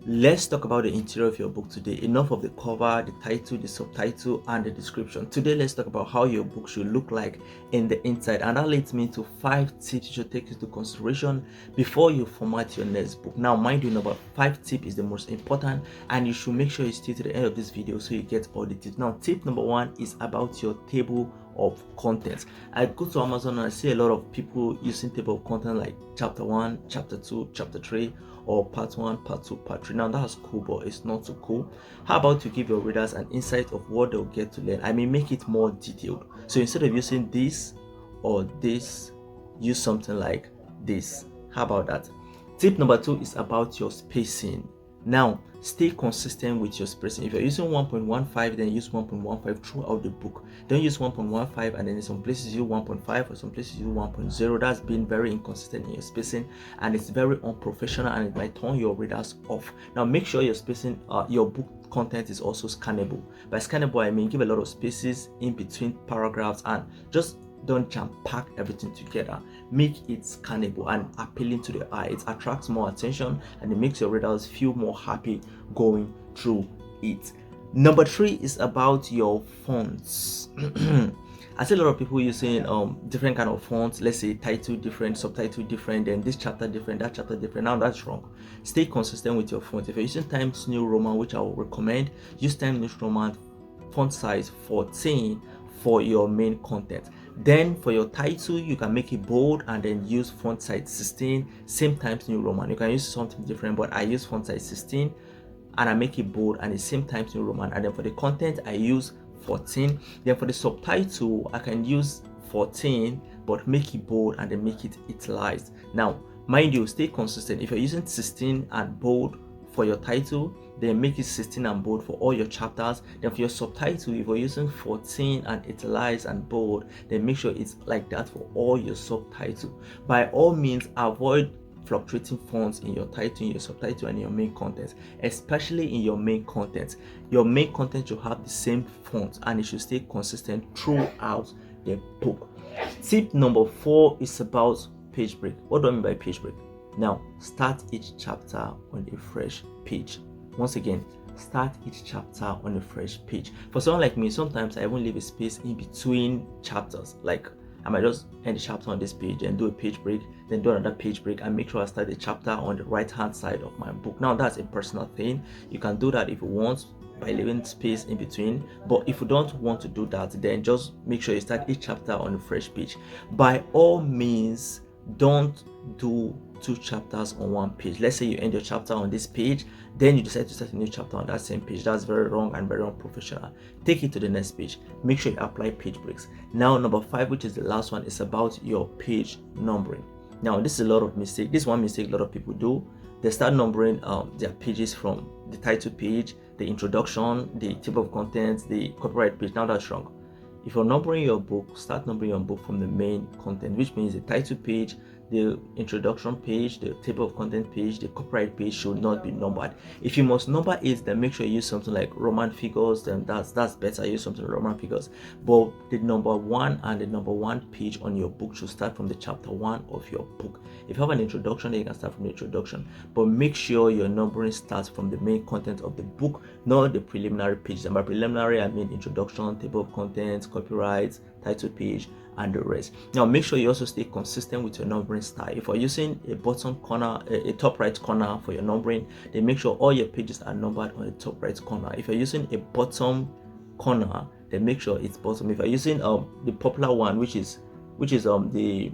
Let's talk about the interior of your book today. Enough of the cover, the title, the subtitle, and the description. Today, let's talk about how your book should look like in the inside. And that leads me to 5 tips you should take into consideration before you format your next book. Now, mind you, number 5 tip is the most important, and you should make sure you stay to the end of this video so you get all the tips. Now, tip number 1 is about your table of contents. I go to Amazon and I see a lot of people using table of content like chapter 1, chapter 2, chapter 3, or part 1, part 2, part 3. Now that's cool, but it's not so cool. How about you give your readers an insight of what they'll get to learn? I mean, make it more detailed. So instead of using this or this, use something like this. How about that? Tip number 2 is about your spacing. Now, stay consistent with your spacing. If you're using 1.15, then use 1.15 throughout the book. Don't use 1.15 and then in some places you 1.5 or some places you 1.0. That's been very inconsistent in your spacing, and it's very unprofessional, and it might turn your readers off. Now, make sure your spacing, your book content is also scannable. By scannable, I mean give a lot of spaces in between paragraphs, and just don't jam pack everything together. Make it scannable and appealing to the eye. It attracts more attention and it makes your readers feel more happy going through it. Number 3 is about your fonts. I see a lot of people using different kind of fonts. Let's say title different, subtitle different, then this chapter different, that chapter different. Now that's wrong. Stay consistent with your font. If you're using Times New Roman, which I will recommend, use Times New Roman font size 14 for your main content. Then for your title, you can make it bold and then use font size 16, same Times New Roman. You can use something different, but I use font size 16 and I make it bold and the same Times New Roman. And then for the content, I use 14. Then for the subtitle, I can use 14 but make it bold and then make it italicized. Now mind you, stay consistent. If you're using 16 and bold for your title, then make it 16 and bold for all your chapters. Then for your subtitle, if you're using 14 and italicized and bold, then make sure it's like that for all your subtitle. By all means, avoid fluctuating fonts in your title, in your subtitle, and in your main content, especially in your main content. Your main content should have the same font and it should stay consistent throughout the book. Tip number 4 is about page break. What do I mean by page break? Now, start each chapter on a fresh page. Once again, start each chapter on a fresh page. For someone like me, sometimes I won't leave a space in between chapters. Like I might just end the chapter on this page and do a page break, then do another page break and make sure I start the chapter on the right hand side of my book. Now that's a personal thing. You can do that if you want by leaving space in between, but if you don't want to do that, then just make sure you start each chapter on a fresh page. By all means, don't do 2 chapters on 1 page. Let's say you end your chapter on this page, then you decide to start a new chapter on that same page. That's very wrong and very unprofessional. Take it to the next page. Make sure you apply page breaks. Now number 5, which is the last one, is about your page numbering. Now this is a lot of mistake. This one mistake a lot of people do. They start numbering their pages from the title page, the introduction, the table of contents, the copyright page. Now that's wrong. If you're numbering your book, start numbering your book from the main content, which means the title page, the introduction page, the table of content page, the copyright page should not be numbered. If you must number it, then make sure you use something like Roman figures, then that's better. Use something like Roman figures. But the number 1 and the number 1 page on your book should start from the chapter 1 of your book. If you have an introduction, then you can start from the introduction. But make sure your numbering starts from the main content of the book, not the preliminary pages. And by preliminary, I mean introduction, table of contents, copyright, title page, and the rest. Now make sure you also stay consistent with your numbering style. If you're using a bottom corner, a top right corner for your numbering, then make sure all your pages are numbered on the top right corner. If you're using a bottom corner, then make sure it's bottom. If you're using the popular one, which is the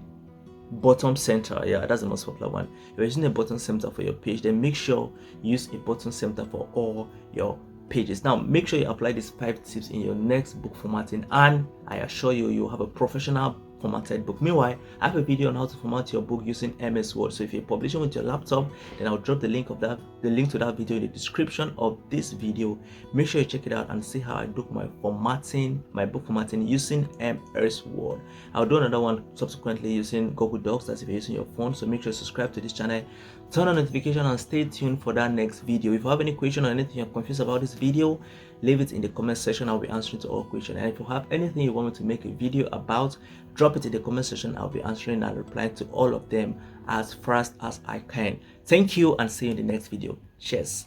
bottom center, yeah, that's the most popular one. If you're using a bottom center for your page, then make sure you use a bottom center for all your pages. Now make sure you apply these 5 tips in your next book formatting, and I assure you, you'll have a professional formatted book. Meanwhile, I have a video on how to format your book using MS Word. So if you're publishing with your laptop, then I'll drop the link to that video in the description of this video. Make sure you check it out and see how I do my book formatting using MS Word. I'll do another one subsequently using Google Docs. That's if you're using your phone. So make sure you subscribe to this channel, turn on notification, and stay tuned for that next video. If you have any question or anything you're confused about this video, leave it in the comment section. I'll be answering to all questions. And if you have anything you want me to make a video about, drop it in the comment section. I'll be answering and replying to all of them as fast as I can. Thank you, and see you in the next video. Cheers.